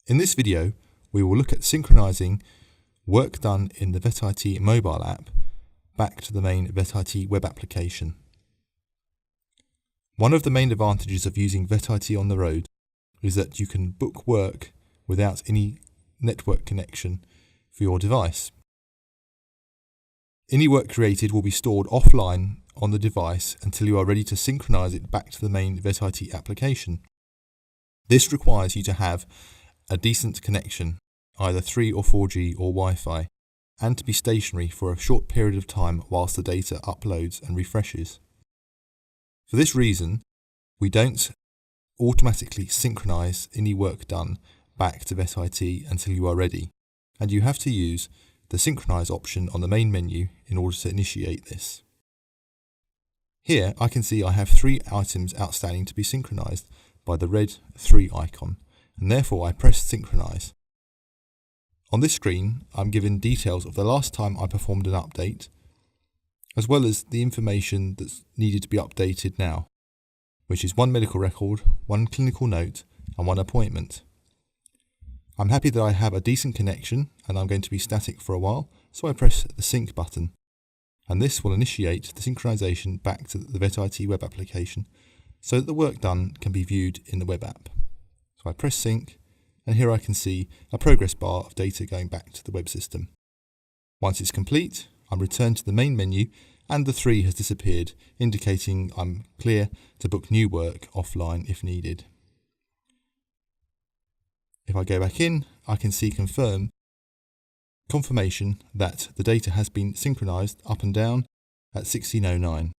In this video, we will look at synchronizing work done in the VetIT mobile app back to the main VetIT web application. One of the main advantages of using VetIT on the road is that you can book work without any network connection for your device. Any work created will be stored offline on the device until you are ready to synchronize it back to the main VetIT application. This requires you to have a decent connection, either 3 or 4G or Wi-Fi, and to be stationary for a short period of time whilst the data uploads and refreshes. For this reason, we don't automatically synchronize any work done back to VetIT until you are ready, and you have to use the Synchronise option on the main menu in order to initiate this. Here I can see I have 3 items outstanding to be synchronized by the red 3 icon, and therefore I press Synchronise. On this screen I'm given details of the last time I performed an update, as well as the information that's needed to be updated now, which is 1 medical record, 1 clinical note and 1 appointment. I'm happy that I have a decent connection and I'm going to be static for a while, so I press the sync button, and this will initiate the synchronization back to the VetIT web application so that the work done can be viewed in the web app. So I press sync, and here I can see a progress bar of data going back to the web system. Once it's complete, I'm returned to the main menu and the 3 has disappeared, indicating I'm clear to book new work offline if needed. If I go back in, I can see confirmation that the data has been synchronized up and down at 16:09.